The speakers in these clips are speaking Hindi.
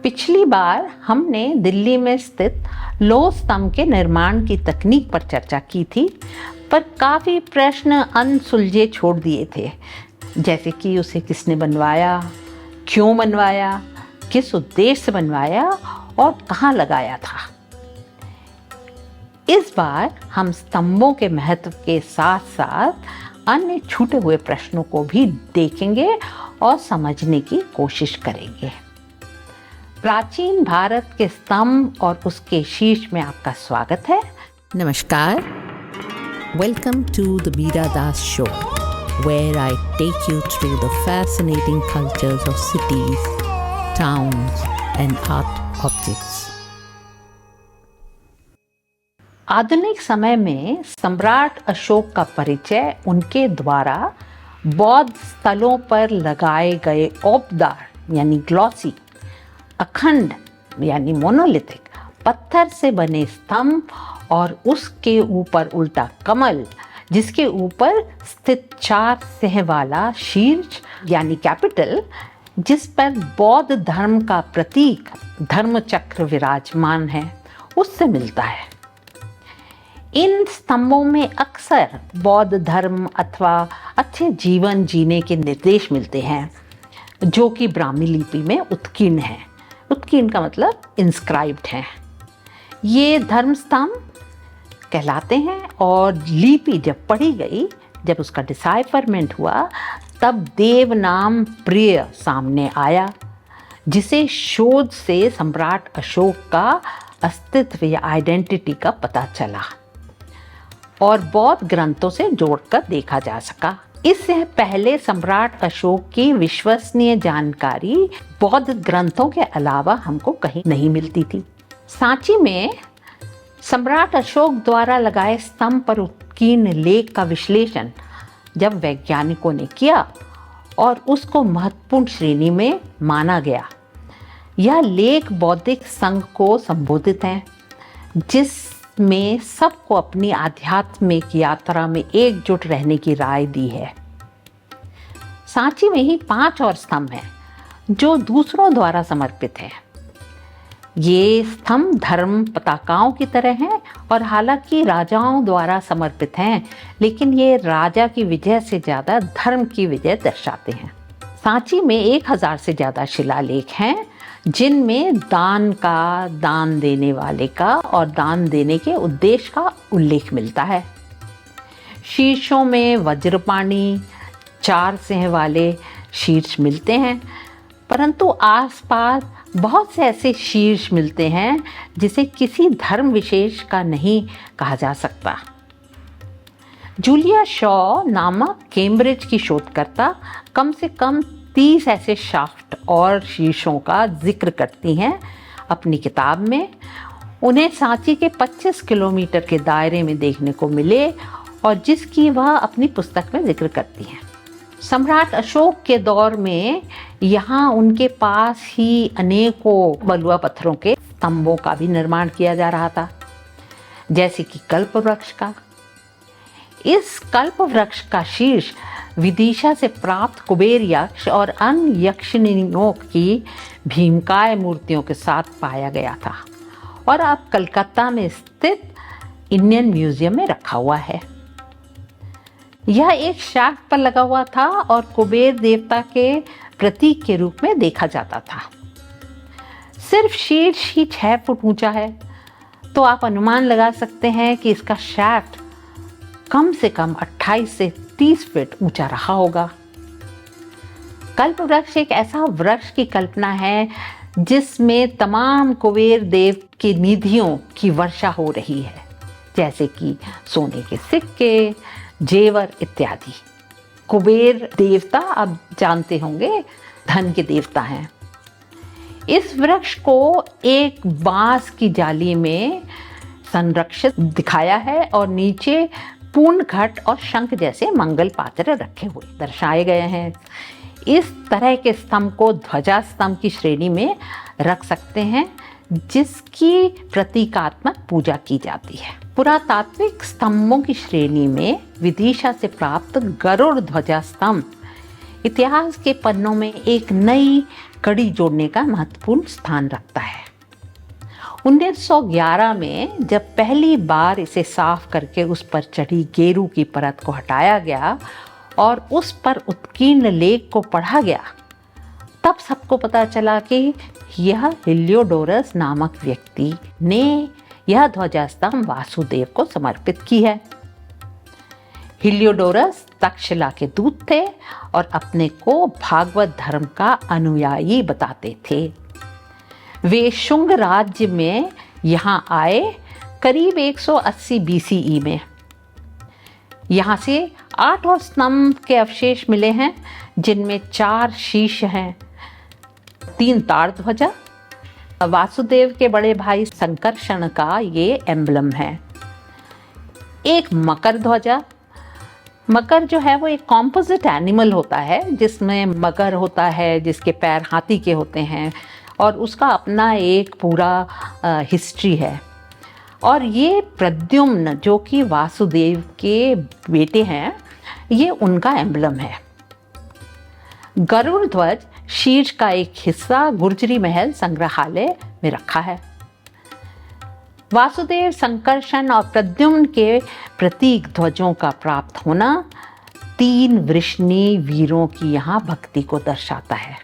पिछली बार हमने दिल्ली में स्थित लौह स्तंभ के निर्माण की तकनीक पर चर्चा की थी, पर काफ़ी प्रश्न अनसुलझे छोड़ दिए थे, जैसे कि उसे किसने बनवाया, क्यों बनवाया, किस उद्देश्य से बनवाया और कहाँ लगाया था। इस बार हम स्तंभों के महत्व के साथ साथ अन्य छूटे हुए प्रश्नों को भी देखेंगे और समझने की कोशिश करेंगे। प्राचीन भारत के स्तंभ और उसके शीर्ष में आपका स्वागत है। Namaskar. Welcome to the Meera Das Show, where I take you through the fascinating cultures of cities, towns and art objects. आधुनिक समय में सम्राट अशोक का परिचय उनके द्वारा बौद्ध स्थलों पर लगाए गए औबदार यानी ग्लॉसी, अखंड यानी मोनोलिथिक पत्थर से बने स्तंभ और उसके ऊपर उल्टा कमल जिसके ऊपर स्थित 4 सिंह वाला शीर्ष यानी कैपिटल, जिस पर बौद्ध धर्म का प्रतीक धर्मचक्र विराजमान है, उससे मिलता है। इन स्तंभों में अक्सर बौद्ध धर्म अथवा अच्छे जीवन जीने के निर्देश मिलते हैं, जो कि ब्राह्मी लिपि में उत्कीर्ण है। उत्कीर्ण का मतलब इंस्क्राइब्ड है। ये धर्म स्तंभ कहलाते हैं और लिपि जब पढ़ी गई, जब उसका डिसाइफरमेंट हुआ, तब देव नाम प्रिय सामने आया, जिसे शोध से सम्राट अशोक का अस्तित्व या आइडेंटिटी का पता चला और बौद्ध ग्रंथों से जोड़कर देखा जा सका। इससे पहले सम्राट अशोक की विश्वसनीय जानकारी बौद्ध ग्रंथों के अलावा हमको कहीं नहीं मिलती थी। सांची में सम्राट अशोक द्वारा लगाए स्तंभ पर उत्कीर्ण लेख का विश्लेषण जब वैज्ञानिकों ने किया और उसको महत्वपूर्ण श्रेणी में माना गया। यह लेख बौद्धिक संघ को संबोधित है, जिसमें सबको अपनी आध्यात्मिक यात्रा में एकजुट रहने की राय दी है। सांची में ही 5 और स्तंभ हैं जो दूसरों द्वारा समर्पित हैं। ये स्तंभ धर्म पताकाओं की तरह हैं और हालांकि राजाओं द्वारा समर्पित हैं, लेकिन ये राजा की विजय से ज़्यादा धर्म की विजय दर्शाते हैं। सांची में 1000 से ज़्यादा शिलालेख हैं, जिनमें दान का, दान देने वाले का और दान देने के उद्देश्य का उल्लेख मिलता है। शीर्षों में वज्रपाणी 4 सिंह वाले शीर्ष मिलते हैं, परंतु आसपास बहुत से ऐसे शीर्ष मिलते हैं जिसे किसी धर्म विशेष का नहीं कहा जा सकता। जूलिया शॉ नामक कैम्ब्रिज की शोधकर्ता कम से कम 30 ऐसे शाफ्ट और शीर्षों का जिक्र करती हैं अपनी किताब में। उन्हें सांची के 25 किलोमीटर के दायरे में देखने को मिले और जिसकी वह अपनी पुस्तक में जिक्र करती हैं। सम्राट अशोक के दौर में यहाँ उनके पास ही अनेकों बलुआ पत्थरों के स्तंभों का भी निर्माण किया जा रहा था, जैसे कि कल्प वृक्ष का। इस कल्प वृक्ष का शीर्ष विदिशा से प्राप्त कुबेर यक्ष और अन्य यक्षिणियों की भीमकाय मूर्तियों के साथ पाया गया था और अब कलकत्ता में स्थित इंडियन म्यूजियम में रखा हुआ है। यह एक शाफ्ट पर लगा हुआ था और कुबेर देवता के प्रतीक के रूप में देखा जाता था। सिर्फ शीर्ष ही 6 फुट ऊंचा है, तो आप अनुमान लगा सकते हैं कि इसका शाफ्ट कम से कम 28 से 30 फीट ऊंचा रहा होगा। कल्प वृक्ष एक ऐसा वृक्ष की कल्पना है जिसमें तमाम कुबेर देव की निधियों की वर्षा हो रही है, जैसे कि सोने के सिक्के, जेवर इत्यादि। कुबेर देवता आप जानते होंगे धन के देवता हैं। इस वृक्ष को एक बांस की जाली में संरक्षित दिखाया है और नीचे पूर्ण घट और शंख जैसे मंगल पात्र रखे हुए दर्शाए गए हैं। इस तरह के स्तंभ को ध्वजा स्तंभ की श्रेणी में रख सकते हैं, जिसकी प्रतीकात्मक पूजा की जाती है। पुरातात्विक स्तंभों की श्रेणी में विदिशा से प्राप्त गरुड़ ध्वजा स्तंभ इतिहास के पन्नों में एक नई कड़ी जोड़ने का महत्वपूर्ण स्थान रखता है। 1911 में जब पहली बार इसे साफ करके उस पर चढ़ी गेरू की परत को हटाया गया और उस पर उत्कीर्ण लेख को पढ़ा गया, तब सबको पता चला कि यह हेलियोडोरस नामक व्यक्ति ने यह ध्वजास्तंभ वासुदेव को समर्पित की है। हेलियोडोरस तक्षशिला के दूत थे और अपने को भागवत धर्म का अनुयायी बताते थे। वे शुंग राज्य में यहाँ आए करीब 180 BCE में। यहाँ से 8 और स्तंभ के अवशेष मिले हैं, जिनमें 4 शीश हैं, 3 ताड़ ध्वजा। वासुदेव के बड़े भाई संकर्षण का ये एम्बलम है। एक मकर ध्वजा। मकर जो है वो एक कॉम्पोजिट एनिमल होता है, जिसमें मगर होता है जिसके पैर हाथी के होते हैं और उसका अपना एक पूरा हिस्ट्री है। और ये प्रद्युम्न जो कि वासुदेव के बेटे हैं, ये उनका एम्बलम है। गरुड़ ध्वज शीर्ष का एक हिस्सा गुर्जरी महल संग्रहालय में रखा है। वासुदेव, संकर्षण और प्रद्युम्न के प्रतीक ध्वजों का प्राप्त होना 3 वृषणी वीरों की यहाँ भक्ति को दर्शाता है।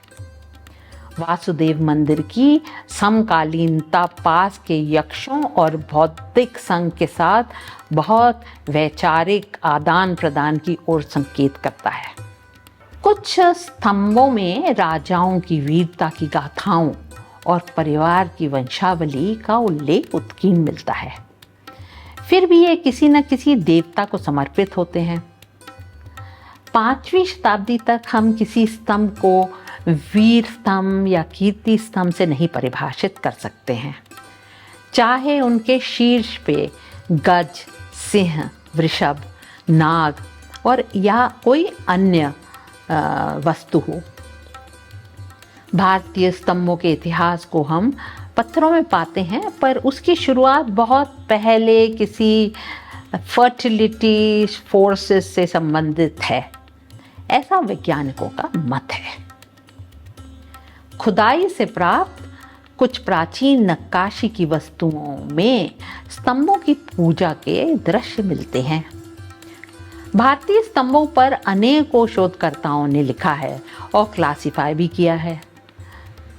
वासुदेव मंदिर की समकालीनता पास के यक्षों और बौद्धिक संघ के साथ बहुत वैचारिक आदान प्रदान की ओर संकेत करता है। कुछ स्तंभों में राजाओं की वीरता की गाथाओं और परिवार की वंशावली का उल्लेख उत्कीर्ण मिलता है। फिर भी ये किसी न किसी देवता को समर्पित होते हैं। 5वीं शताब्दी तक हम किसी स्तंभ को वीर स्तंभ या कीर्ति स्तंभ से नहीं परिभाषित कर सकते हैं, चाहे उनके शीर्ष पे गज, सिंह, वृषभ, नाग और या कोई अन्य वस्तु हो। भारतीय स्तंभों के इतिहास को हम पत्थरों में पाते हैं, पर उसकी शुरुआत बहुत पहले किसी फर्टिलिटी फोर्सेस से संबंधित है, ऐसा वैज्ञानिकों का मत है। खुदाई से प्राप्त कुछ प्राचीन नक्काशी की वस्तुओं में स्तंभों की पूजा के दृश्य मिलते हैं। भारतीय स्तंभों पर अनेकों शोधकर्ताओं ने लिखा है और क्लासिफाई भी किया है।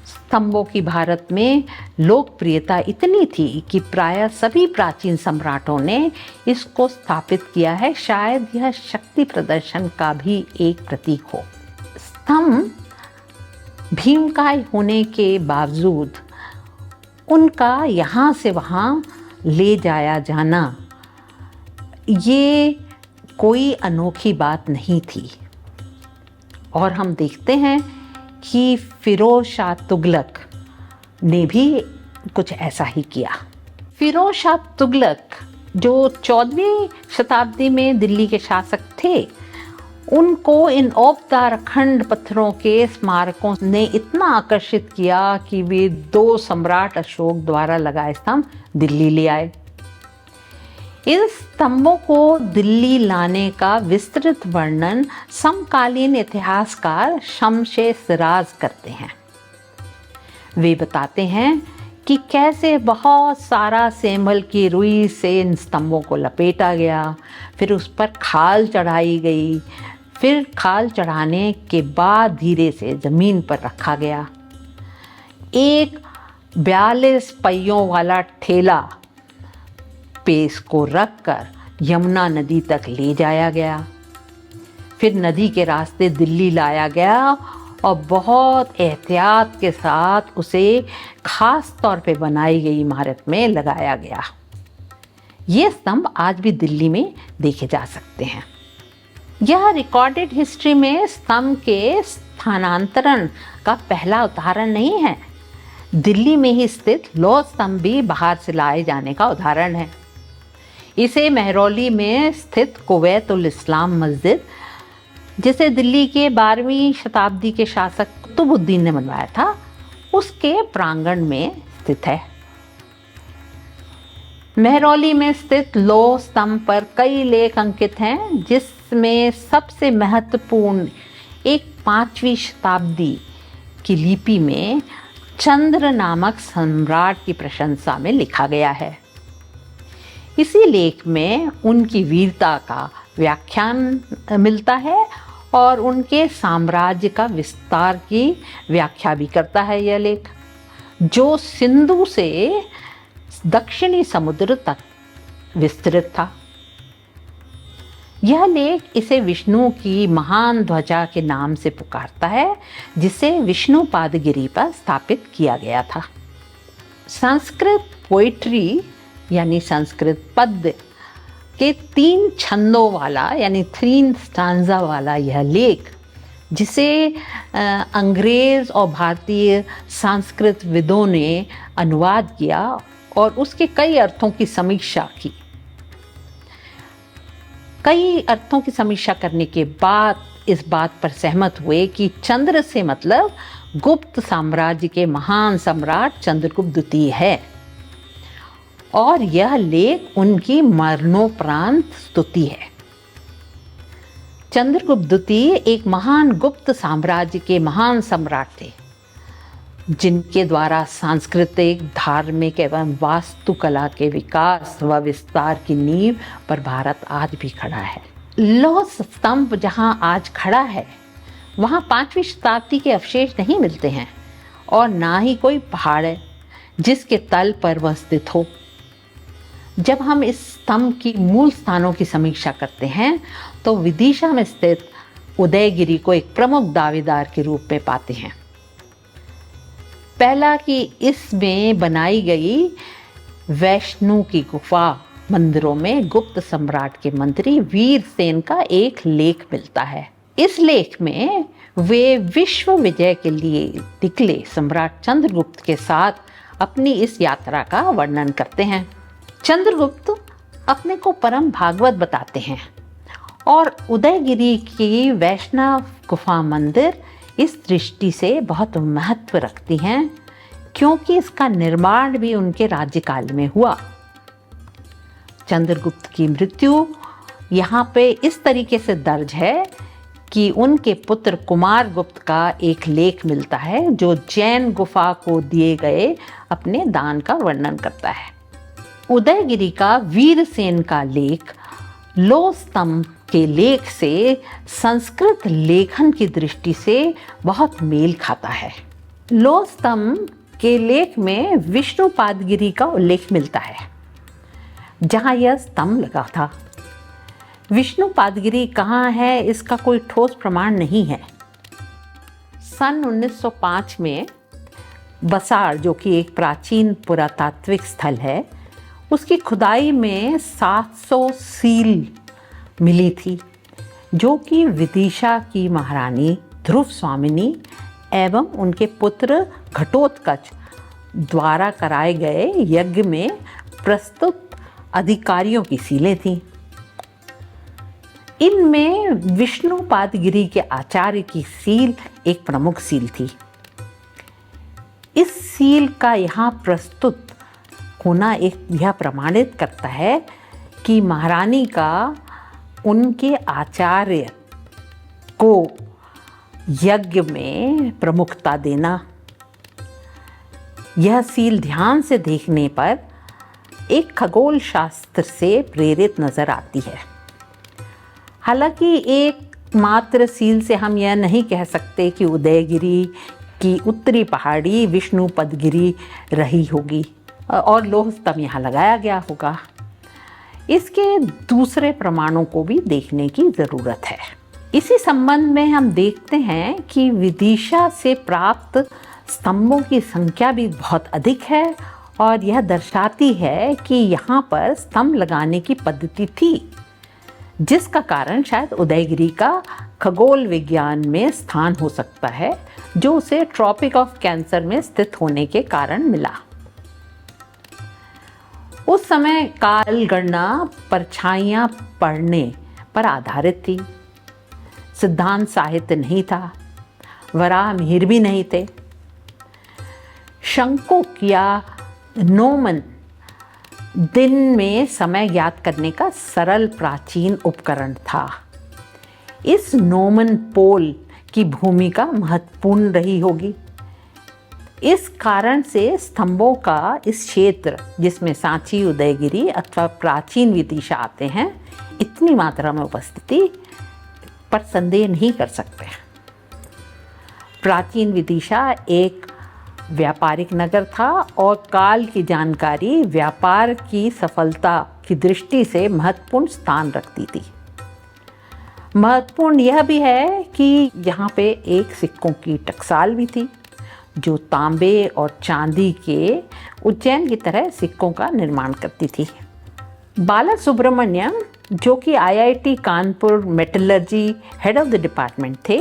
स्तंभों की भारत में लोकप्रियता इतनी थी कि प्रायः सभी प्राचीन सम्राटों ने इसको स्थापित किया है। शायद यह शक्ति प्रदर्शन का भी एक प्रतीक हो। स्तंभ भीमकाय होने के बावजूद उनका यहाँ से वहाँ ले जाया जाना ये कोई अनोखी बात नहीं थी। और हम देखते हैं कि फिरोज शाह तुगलक ने भी कुछ ऐसा ही किया। फिरोज शाह तुगलक जो 14वीं शताब्दी में दिल्ली के शासक थे, उनको इन औपदार अखंड पत्थरों के स्मारकों ने इतना आकर्षित किया कि वे 2 सम्राट अशोक द्वारा लगाए स्तंभ दिल्ली ले आए। इन स्तंभों को दिल्ली लाने का विस्तृत वर्णन समकालीन इतिहासकार शमशे सिराज करते हैं। वे बताते हैं कि कैसे बहुत सारा सेमल की रुई से इन स्तंभों को लपेटा गया, फिर उस पर खाल चढ़ाई गई, फिर खाल चढ़ाने के बाद धीरे से ज़मीन पर रखा गया। एक 42 पहियों वाला ठेला पे इसको रखकर यमुना नदी तक ले जाया गया। फिर नदी के रास्ते दिल्ली लाया गया और बहुत एहतियात के साथ उसे खास तौर पे बनाई गई इमारत में लगाया गया। ये स्तंभ आज भी दिल्ली में देखे जा सकते हैं। यह रिकॉर्डेड हिस्ट्री में स्तंभ के स्थानांतरण का पहला उदाहरण नहीं है। दिल्ली में ही स्थित लौह स्तंभ भी बाहर से लाए जाने का उदाहरण है। इसे मेहरौली में स्थित कुवैत उल इस्लाम मस्जिद, जिसे दिल्ली के 12वीं शताब्दी के शासक कुतुबुद्दीन ने बनवाया था, उसके प्रांगण में स्थित है। मेहरौली में स्थित लौह स्तंभ पर कई लेख अंकित हैं, जिसमें सबसे महत्वपूर्ण एक 5वीं शताब्दी की लिपि में चंद्र नामक सम्राट की प्रशंसा में लिखा गया है। इसी लेख में उनकी वीरता का व्याख्यान मिलता है और उनके साम्राज्य का विस्तार की व्याख्या भी करता है यह लेख, जो सिंधु से दक्षिणी समुद्र तक विस्तृत था। यह लेख इसे विष्णु की महान ध्वजा के नाम से पुकारता है, जिसे विष्णुपादगिरी पर स्थापित किया गया था। संस्कृत पोइट्री यानी संस्कृत पद्य के 3 छंदों वाला यानी 3 स्टांजा वाला यह लेख, जिसे अंग्रेज और भारतीय संस्कृत विदों ने अनुवाद किया और उसके कई अर्थों की समीक्षा की। कई अर्थों की समीक्षा करने के बाद इस बात पर सहमत हुए कि चंद्र से मतलब गुप्त साम्राज्य के महान सम्राट चंद्रगुप्त द्वितीय है और यह लेख उनकी मरणोपरांत स्तुति है। चंद्रगुप्त द्वितीय एक महान गुप्त साम्राज्य के महान सम्राट थे, जिनके द्वारा सांस्कृतिक, धार्मिक एवं वास्तुकला के विकास व विस्तार की नींव पर भारत आज भी खड़ा है। लौह स्तंभ जहां आज खड़ा है, वहां 5वीं शताब्दी के अवशेष नहीं मिलते हैं और ना ही कोई पहाड़ है जिसके तल पर वह स्थित हो। जब हम इस स्तंभ की मूल स्थानों की समीक्षा करते हैं तो विदिशा में स्थित उदयगिरी को एक प्रमुख दावेदार के रूप में पाते हैं। पहला कि इसमें बनाई गई वैष्णु की गुफा मंदिरों में गुप्त सम्राट के मंत्री वीरसेन का एक लेख मिलता है। इस लेख में वे विश्व विजय के लिए निकले सम्राट चंद्रगुप्त के साथ अपनी इस यात्रा का वर्णन करते हैं। चंद्रगुप्त अपने को परम भागवत बताते हैं और उदयगिरी की वैष्णव गुफा मंदिर इस दृष्टि से बहुत महत्व रखती हैं क्योंकि इसका निर्माण भी उनके राज्यकाल में हुआ। चंद्रगुप्त की मृत्यु यहाँ पे इस तरीके से दर्ज है कि उनके पुत्र कुमार गुप्त का एक लेख मिलता है जो जैन गुफा को दिए गए अपने दान का वर्णन करता है। उदयगिरी का वीरसेन का लेख लौह स्तंभ के लेख से संस्कृत लेखन की दृष्टि से बहुत मेल खाता है। लौह स्तंभ के लेख में विष्णुपादगिरी का उल्लेख मिलता है जहां यह स्तंभ लगा था। विष्णुपादगिरी कहाँ है इसका कोई ठोस प्रमाण नहीं है। सन 1905 में बसार, जो कि एक प्राचीन पुरातात्विक स्थल है, उसकी खुदाई में 700 सील मिली थी जो कि विदिशा की महारानी ध्रुव स्वामिनी एवं उनके पुत्र घटोत्कच द्वारा कराए गए यज्ञ में प्रस्तुत अधिकारियों की सीलें थीं। इनमें विष्णुपादगिरी के आचार्य की सील एक प्रमुख सील थी। इस सील का यहाँ प्रस्तुत होना यह प्रमाणित करता है कि महारानी का उनके आचार्य को यज्ञ में प्रमुखता देना। यह सील ध्यान से देखने पर एक खगोल शास्त्र से प्रेरित नजर आती है। हालांकि एक मात्र सील से हम यह नहीं कह सकते कि उदयगिरी की उत्तरी पहाड़ी विष्णुपदगिरी रही होगी और लौह स्तंभ यहाँ लगाया गया होगा। इसके दूसरे प्रमाणों को भी देखने की ज़रूरत है। इसी संबंध में हम देखते हैं कि विदिशा से प्राप्त स्तंभों की संख्या भी बहुत अधिक है और यह दर्शाती है कि यहाँ पर स्तंभ लगाने की पद्धति थी, जिसका कारण शायद उदयगिरी का खगोल विज्ञान में स्थान हो सकता है, जो उसे ट्रॉपिक ऑफ कैंसर में स्थित होने के कारण मिला। उस समय काल गणना परछाइयाँ पढ़ने पर आधारित थी। सिद्धांत साहित्य नहीं था, वराह मिहिर भी नहीं थे। शंकुक या नोमन दिन में समय ज्ञात करने का सरल प्राचीन उपकरण था। इस नोमन पोल की भूमिका महत्वपूर्ण रही होगी। इस कारण से स्तंभों का इस क्षेत्र जिसमें सांची, उदयगिरी अथवा प्राचीन विदिशा आते हैं, इतनी मात्रा में उपस्थिति पर संदेह नहीं कर सकते। प्राचीन विदिशा एक व्यापारिक नगर था और काल की जानकारी व्यापार की सफलता की दृष्टि से महत्वपूर्ण स्थान रखती थी। महत्वपूर्ण यह भी है कि यहाँ पे एक सिक्कों की टकसाल भी थी जो तांबे और चांदी के उज्जैन की तरह सिक्कों का निर्माण करती थी। बाला सुब्रमण्यम जो कि IIT Kanpur metallurgy head of the department थे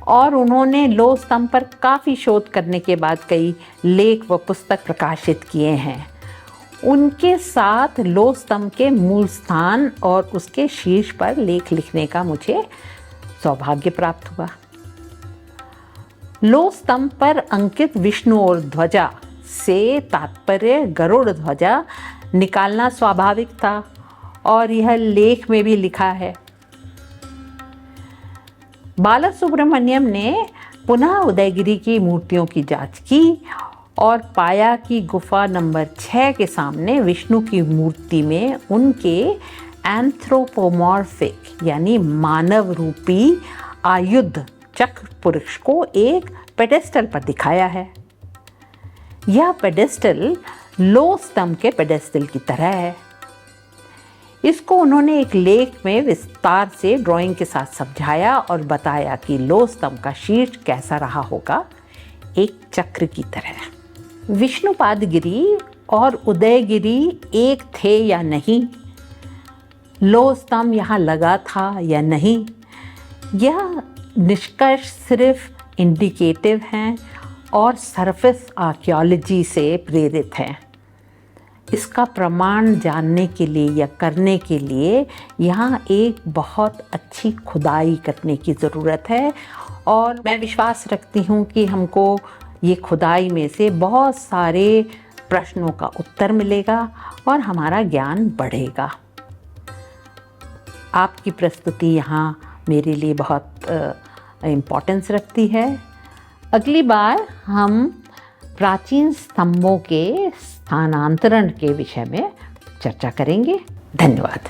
और उन्होंने लौह स्तंभ पर काफ़ी शोध करने के बाद कई लेख व पुस्तक प्रकाशित किए हैं। उनके साथ लौह स्तंभ के मूल स्थान और उसके शीर्ष पर लेख लिखने का मुझे सौभाग्य प्राप्त हुआ। लौह स्तंभ पर अंकित विष्णु और ध्वजा से तात्पर्य गरुड़ ध्वजा निकालना स्वाभाविक था और यह लेख में भी लिखा है। बाला सुब्रमण्यम ने पुनः उदयगिरी की मूर्तियों की जांच की और पाया कि गुफा नंबर 6 के सामने विष्णु की मूर्ति में उनके एंथ्रोपोमॉर्फिक यानी मानव रूपी आयुध चक्र पुरुष को एक पेडेस्टल पर दिखाया है। यह पेडेस्टल लौह स्तंभ के पेडेस्टल की तरह है। इसको उन्होंने एक लेख में विस्तार से ड्राइंग के साथ समझाया और बताया कि लौह स्तंभ का शीर्ष कैसा रहा होगा, एक चक्र की तरह। विष्णुपादगिरी और उदयगिरी एक थे या नहीं, लौह स्तंभ यहाँ लगा था या नहीं, यह निष्कर्ष सिर्फ इंडिकेटिव हैं और सरफेस आर्कियोलॉजी से प्रेरित हैं। इसका प्रमाण जानने के लिए या करने के लिए यहाँ एक बहुत अच्छी खुदाई करने की ज़रूरत है और मैं विश्वास रखती हूँ कि हमको ये खुदाई में से बहुत सारे प्रश्नों का उत्तर मिलेगा और हमारा ज्ञान बढ़ेगा। आपकी प्रस्तुति यहाँ मेरे लिए बहुत इम्पोर्टेंस रखती है। अगली बार हम प्राचीन स्तंभों के स्थानांतरण के विषय में चर्चा करेंगे। धन्यवाद।